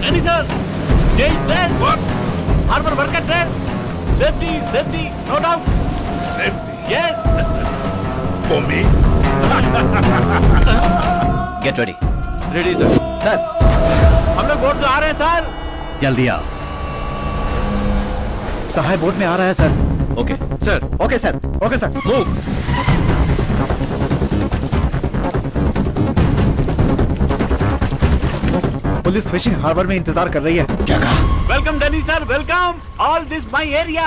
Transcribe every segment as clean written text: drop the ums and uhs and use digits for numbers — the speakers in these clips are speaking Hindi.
Ready, sir. Change plan. What? Harbor worker train. Safety, safety, no doubt. Safety. Yes. For me? Get ready. Ready, sir. Sir हम लोग बोर्ड से आ रहे हैं, सर। जल्दी आओ। सहाय बोट में आ रहा है sir. Okay sir, okay sir, okay sir. Move. Police fishing harbour में इंतजार कर रही है। क्या कहा? Welcome Delhi, sir. Welcome. All this my area.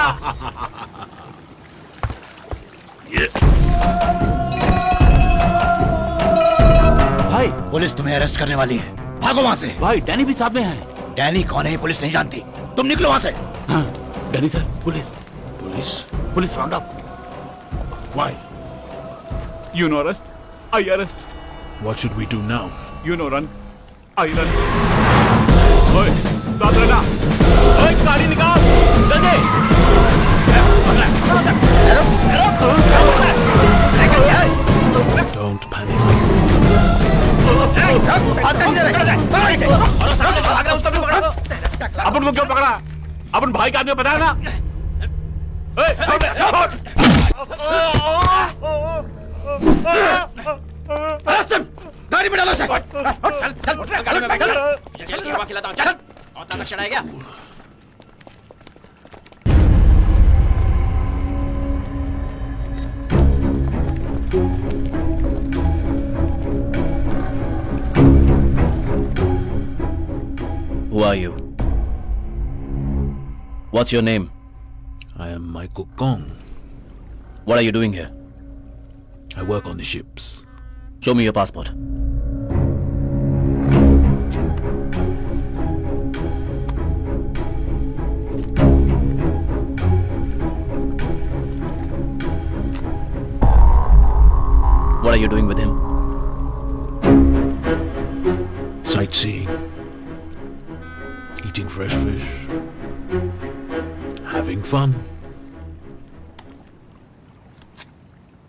Yes. भाई, पुलिस तुम्हें अरेस्ट करने वाली है, भागो वहाँ से। भाई, डैनी भी साथ में है। डैनी कौन है पुलिस नहीं जानती, तुम निकलो वहाँ से। हाँ, Danny sir, police, police, police round up. Why? You know arrest, I arrest. What should we do now? You know run, I run. ओए, साथ रहना। ओए, गाड़ी निकाल, जल्दी। Don't panic. अपन को क्यों पकड़ा? अपन भाई का आदमी बताया ना? ओए, छोड़ दे, छोड़। गाड़ी में डालो से। Who are you? What's your name? I am Michael Kong. What are you doing here? I work on the ships. Show me your passport. What are you doing with him? Sightseeing. Eating fresh fish. Having fun.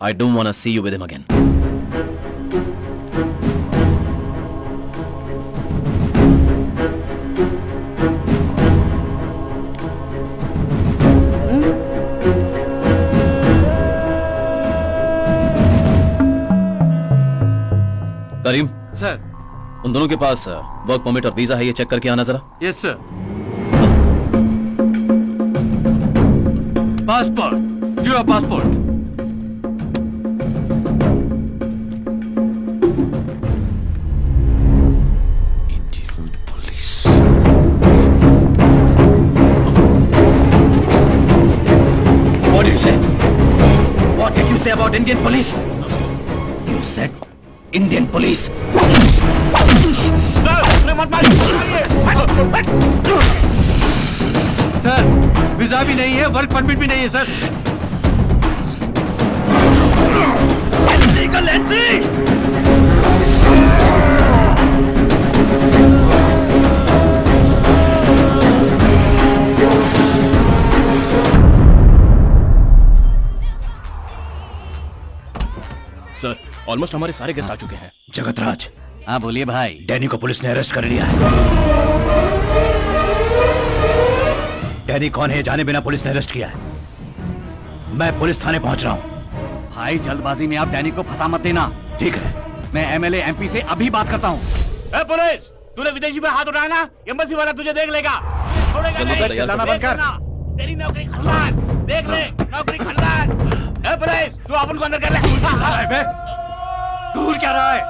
I don't want to see you with him again. Karim sir, उन दोनों के पास वर्क परमिट और वीजा है, ये चेक करके आना जरा। Yes sir. Passport, your passport. Indian police. What did you say? What did you say about Indian police? You said Indian police. Sir, visa भी नहीं है, वर्क परमिट भी नहीं है sir. Illegal entry. Sir, almost हमारे सारे गेस्ट आ चुके हैं। जगतराज, हाँ बोलिए भाई। डैनी को पुलिस ने अरेस्ट कर लिया है। डैनी कौन है जाने बिना पुलिस ने अरेस्ट किया है। मैं पुलिस थाने पहुंच रहा हूं। भाई जल्दबाजी में आप डैनी को फंसा मत देना। ठीक है। मैं एमएलए एमपी से अभी बात करता हूँ। ए पुलिस, तूने विदेशी पे हाथ उठाया ना, एम्बेसी वाला तुझे देख लेगा। छोड़ेगा जल्दी नहीं। कर, चिल्लाना बंद कर। तेरी नौकरी खल्लान, देख ले, नौकरी खल्लान। ए पुलिस, तू अपन को अंदर कर ले। दूर क्या रहा है?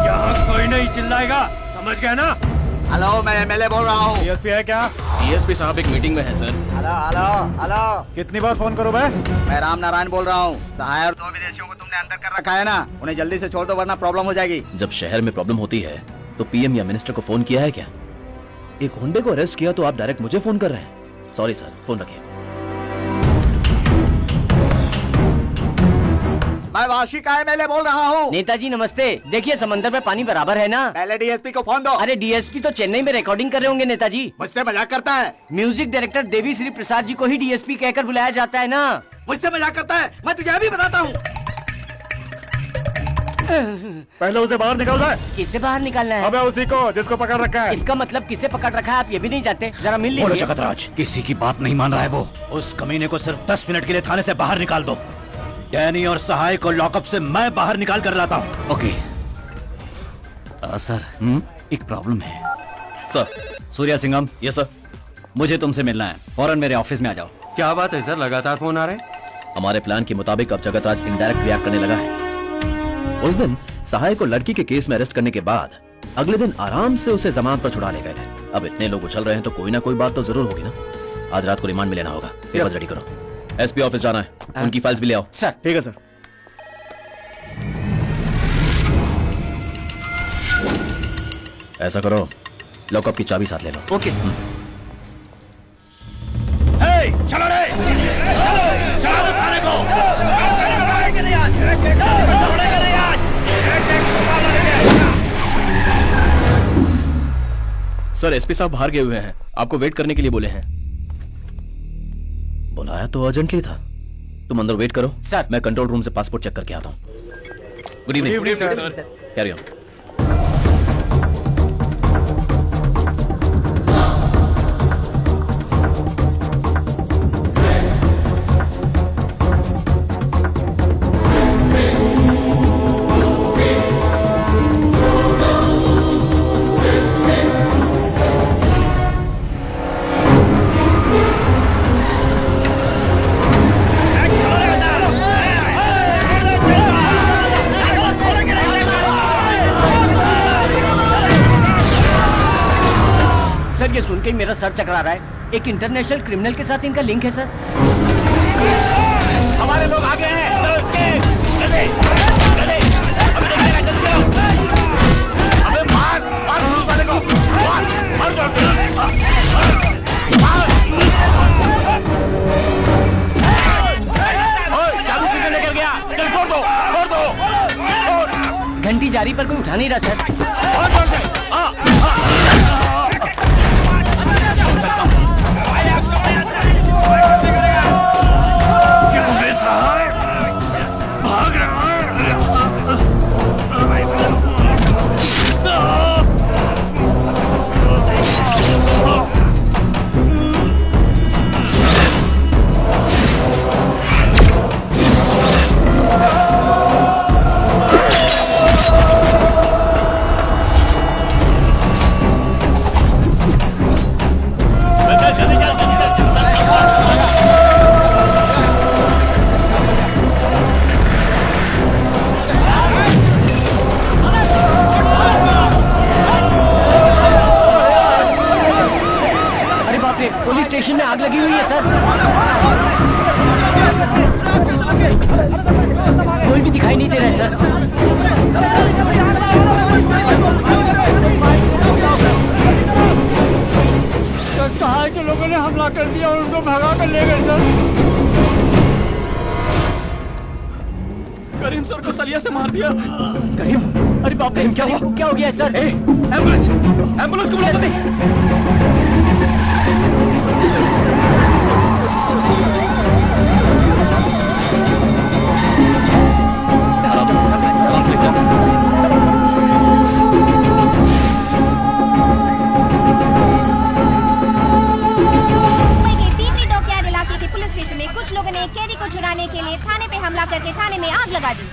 यहाँ कोई नहीं चिल्लाएगा, समझ गया ना? हेलो, मैं एमएलए बोल रहा हूँ। डीएसपी है क्या? डीएसपी साहब एक मीटिंग में है सर। हेलो हेलो हेलो, कितनी बार फोन करूं मैं? मैं राम नारायण बोल रहा हूँ। सहाय और 2 विदेशियों को तुमने अंदर कर रखा है ना, उन्हें जल्दी से छोड़ दो वरना प्रॉब्लम हो जाएगी। जब शहर में प्रॉब्लम होती है तो पीएम या मिनिस्टर को फोन किया है क्या? एक होंडे को अरेस्ट किया तो आप डायरेक्ट मुझे फोन कर रहे हैं। सॉरी सर, फोन रखिए। मैं वाशी का एमएलए बोल रहा हूँ। नेताजी नमस्ते। देखिए समंदर में पानी बराबर है ना। पहले डीएसपी को फोन दो। अरे डीएसपी तो चेन्नई में रिकॉर्डिंग कर रहे होंगे नेताजी। मुझसे मजाक करता है। म्यूजिक डायरेक्टर देवी श्री प्रसाद जी को ही डीएसपी कहकर बुलाया जाता है ना। मुझसे मजाक करता है, मैं तुझे अभी बताता हूँ। पहले उसे बाहर निकाल रहा है। किससे बाहर निकालना है? अबे उसी को जिसको पकड़ रखा है। इसका मतलब किससे पकड़ रखा है आप ये भी नहीं जानते? जरा मिल बोलो लीजिए। जगतराज, किसी की बात नहीं मान रहा है वो। उस कमीने को सिर्फ 10 मिनट के लिए थाने से बाहर निकाल दो। डैनी और सहाय को लॉकअप से मैं बाहर निकाल कर लाता हूँ। ओके सर, एक प्रॉब्लम है। Sir, Surya Singham. Yes sir, मुझे तुमसे मिलना है। फौरन मेरे ऑफिस में आ जाओ। क्या बात है सर, लगातार फोन आ रहे हैं? हमारे प्लान के मुताबिक अब जगतराज इनडायरेक्ट रिएक्ट करने लगा है। उस दिन सहाय को लड़की के केस में अरेस्ट करने के बाद अगले दिन आराम से उसे जमानत पर छुड़ा ले गए थे। अब इतने लोग उछल रहे हैं तो कोई ना कोई बात तो जरूर होगी ना। आज रात को रिमांड में लेना होगा। पेपर्स रेडी करो। एसपी ऑफिस जाना है, उनकी फाइल्स भी ले आओ। सर। ठीक है सर। ऐसा करो, लॉकअप की चाबी साथ ले लो। Okay sir. चलो रे, चलो थाने को। सर, एसपी साहब बाहर गए हुए हैं, आपको वेट करने के लिए बोले हैं। बुलाया तो अर्जेंटली था। तुम अंदर वेट करो सर। मैं कंट्रोल रूम से पासपोर्ट चेक करके आता हूँ। Good evening sir. Carry on. Sir ये सुन के ही मेरा सर चकरा रहा है। एक इंटरनेशनल क्रिमिनल के साथ इनका लिंक है सर। हमारे लोग आ गए हैं। अबे मार पुलिस वाले को, मार चाबी किसने लेकर गया? चल फोड़ दो। घंटी जारी पर कोई उठा नहीं रहा सर। पुलिस स्टेशन में आग लगी हुई है सर। कोई भी दिखाई नहीं दे रहा है सर। सहाय के लोगों ने हमला कर दिया और उनको भगा कर ले गए सर। करीम सर को सलिया से मार दिया। करीम? अरे बाप रे, क्या हो गया सर? एम्बुलेंस को बुला दो। कुछ लोगों ने कैदी को छुड़ाने के लिए थाने पे हमला करके थाने में आग लगा दी।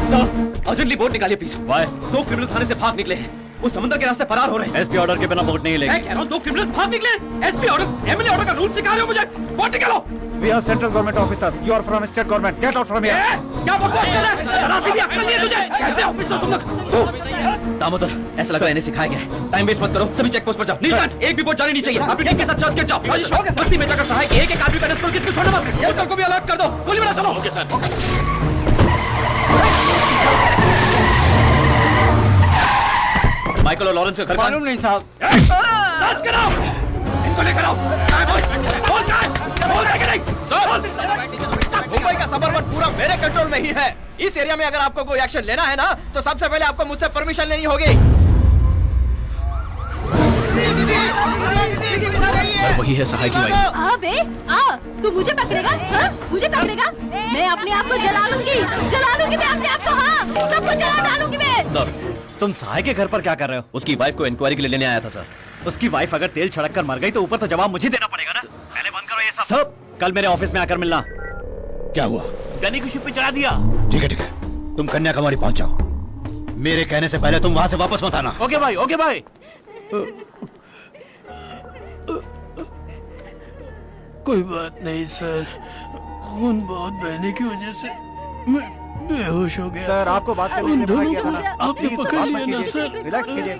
सर, अर्जेंटली बोट निकालिए प्लीज। वाई? 2 क्रिमिनल थाने से भाग निकले हैं। वो समुद्र के रास्ते फरार हो रहे हैं। एसपी ऑर्डर के बिना बोट नहीं लेंगे। मैं कह रहा हूँ 2 क्रिमिनल भाग निकले। एसपी ऑर्डर, एमएलए ऑर्डर का रूल सिखा रहे हो मुझे। बोट निकालो। We are central government officers. You are from state government. Get out from here. क्या बकवास कर रहा है? जरा सी भी अक्ल नहीं है तुझे? कैसे ऑफिसर हो तुम लोग? दामोदर, ऐसा लग रहा है इन्हें सिखाया गया है। टाइम वेस्ट मत करो, सभी चेक पोस्ट पर जाओ। नीलकंठ, एक भी बोट जानी नहीं चाहिए। अपनी टीम के साथ चर्च के जाओ। बस्ती में जाकर सहाय एक आदमी का रेस्क्यू, किसी को छोड़ना मत। होटल को भी अलर्ट कर दो। गोली मारो, चलो। Okay sir. माइकल और लॉरेंस का घर मालूम नहीं साहब। सर्च कराओ, इनको लेकर आओ। मुंबई का सबरबन पूरा मेरे कंट्रोल में ही है। इस एरिया में अगर आपको कोई एक्शन लेना है ना, तो सबसे पहले आपको मुझसे परमिशन लेनी होगी। सर वही है सहाय की वाइफ। आ बे आ, तू मुझे पकड़ेगा? हाँ? मुझे पकड़ेगा? मैं अपने आप को जला लूंगी मैं अपने आप को। हाँ, सबको जला डालूंगी मैं। सर तुम सहाय के घर पर क्या कर रहे हो? उसकी वाइफ को इंक्वायरी के लिए लेने आया था सर। उसकी वाइफ अगर तेल छिड़क कर मर गई तो ऊपर तो जवाब मुझे देना पड़ेगा ना। पहले बंद करो ये सब। कल मेरे ऑफिस में आकर मिलना। क्या हुआ? गनी को शिप पे चढ़ा दिया। ठीक है, तुम कन्याकुमारी पहुंच जाओ। मेरे कहने से पहले तुम वहां से वापस मत आना। ओके भाई, ओके भाई। कोई बात नहीं सर, खून बहुत बहने की वजह से मैं बेहोश हो गया। सर आपको बात करने के लिए दोनों किया था ना। आपने प्लीज, पकड़ बात लिया मत ना कीजिए। सर। रिलैक्स कीजिए।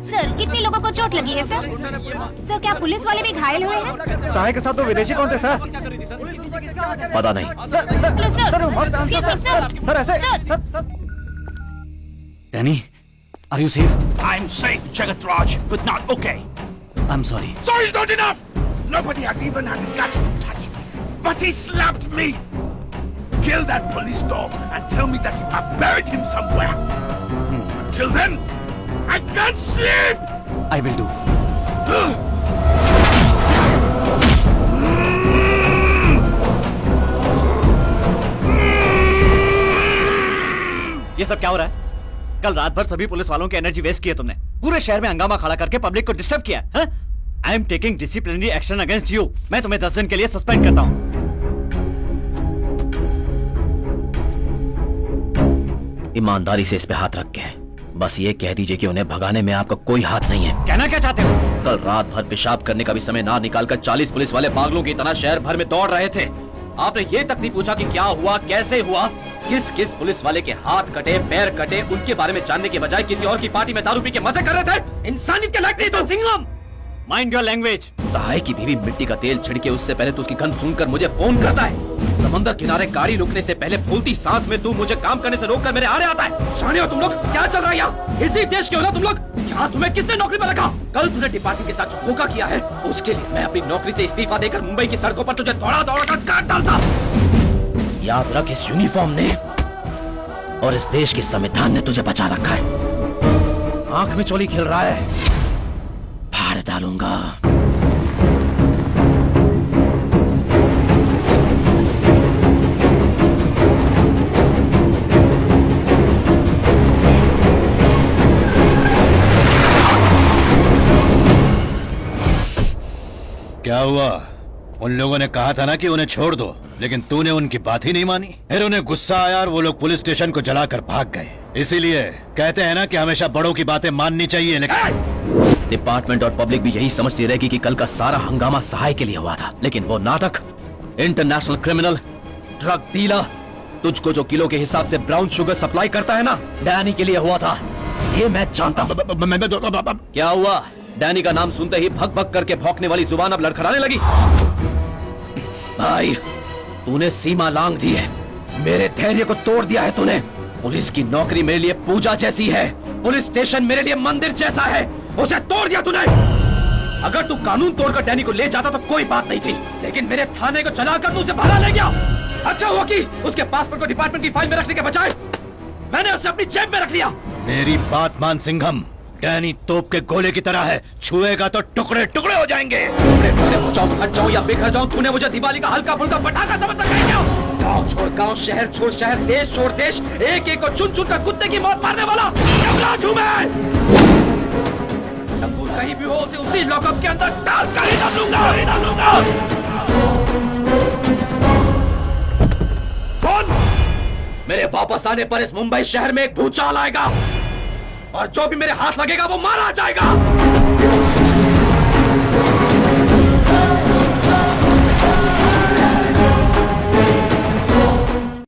सर कितने लोगों को चोट लगी है सर? सर क्या पुलिस वाले भी घायल हुए हैं? सहाय के साथ तो विदेशी कौन थे सर? पता नहीं। Sir must answer Excuse me, sir. Sir ऐसे Sir. Sir Danny, are you safe? I'm safe, Jagatraj, but not okay. I am sorry. Sorry is not enough! Nobody has even had the guts to touch me. But he slapped me! Kill that police dog and tell me that you have buried him somewhere. Until then, I can't sleep! I will do. ये सब क्या हो रहा है? कल रात भर सभी पुलिस वालों की एनर्जी वेस्ट की है तुमने। पूरे शहर में हंगामा खड़ा करके पब्लिक को डिस्टर्ब किया है। I am taking disciplinary action against you. मैं तुम्हें 10 दिन के लिए सस्पेंड करता हूँ। ईमानदारी से इस पे हाथ रख के बस ये कह दीजिए कि उन्हें भगाने में आपका कोई हाथ नहीं है। कहना क्या चाहते हो? कल रात भर पेशाब करने का भी समय ना निकालकर 40 पुलिस वाले पागलों की तरह शहर भर में दौड़ रहे थे। आपने ये तक नहीं पूछा कि क्या हुआ, कैसे हुआ, किस किस पुलिस वाले के हाथ कटे, पैर कटे, उनके बारे में जानने के बजाय किसी और की पार्टी में दारू पी के मजे कर रहे थे। इंसानियत के लायक नहीं तो Singham. Mind your language. Sahay की बीवी मिट्टी का तेल छिड़के उससे पहले तो उसकी गंध सुनकर मुझे फोन करता है। समंदर किनारे गाड़ी रुकने से पहले फूलती सांस में तू मुझे काम करने से रोककर मेरे आड़े आता है। शाने हो तुम लोग? क्या चल रहा है यहाँ? इसी देश के हो ना तुम लोग? यहाँ तुम्हें किसने नौकरी पर रखा? कल तूने डिपार्टमेंट के साथ जो धोखा किया है उसके लिए मैं अपनी नौकरी से इस्तीफा देकर मुंबई की सड़कों पर तुझे दौड़ा दौड़ा कर काट डालता। याद रख, इस यूनिफॉर्म ने और इस देश के संविधान ने तुझे बचा रखा है। आंख में चोली खेल रहा है, फाड़ डालूंगा। क्या हुआ? उन लोगों ने कहा था ना कि उन्हें छोड़ दो, लेकिन तूने उनकी बात ही नहीं मानी। फिर उन्हें गुस्सा आया और वो लोग पुलिस स्टेशन को जलाकर भाग गए। इसीलिए कहते हैं ना कि हमेशा बड़ों की बातें माननी चाहिए। लेकिन डिपार्टमेंट और पब्लिक भी यही समझती रहेगी कि कल का सारा हंगामा सहाय के लिए हुआ था, लेकिन वो नाटक इंटरनेशनल क्रिमिनल, ड्रग डीलर, तुझको जो किलो के हिसाब से ब्राउन शुगर सप्लाई करता है ना, डैनी के लिए हुआ था। ये मैं जानता हूँ। क्या हुआ? डैनी का नाम सुनते ही भग भग करके भौंकने वाली जुबान अब लड़खड़ाने लगी। भाई, तूने सीमा लांघ दी है, मेरे धैर्य को तोड़ दिया है तूने। पुलिस की नौकरी मेरे लिए पूजा जैसी है, पुलिस स्टेशन मेरे लिए मंदिर जैसा है, उसे तोड़ दिया तूने। अगर तू कानून तोड़कर डैनी को ले जाता तो कोई बात नहीं थी, लेकिन मेरे थाने को चलाकर तू उसे भगा ले गया। अच्छा हुआ कि उसके पासपोर्ट को डिपार्टमेंट की फाइल में रखने के बजाय मैंने उसे अपनी जेब में रख लिया। मेरी बात मान सिंघम, डैनी तोप के गोले की तरह है, छुएगा तो टुकड़े टुकड़े हो जाएंगे। टुकड़े हो जाऊं, फट जाऊं या बिखर जाऊं, तूने मुझे दिवाली का हल्का फुल्का पटाखा समझ रखा है क्या? गांव छोड़ गांव, शहर छोड़ शहर, देश छोड़ देश, एक एक को चुन चुन कर कुत्ते की मौत मारने वाला जमराज हूं मैं। जब तू कहीं भी हो उसे उसी लॉकअप के अंदर डाल कर ही डालूंगा। कौन? मेरे वापस आने पर इस मुंबई शहर में एक भूचाल आएगा और जो भी मेरे हाथ लगेगा वो मारा जाएगा।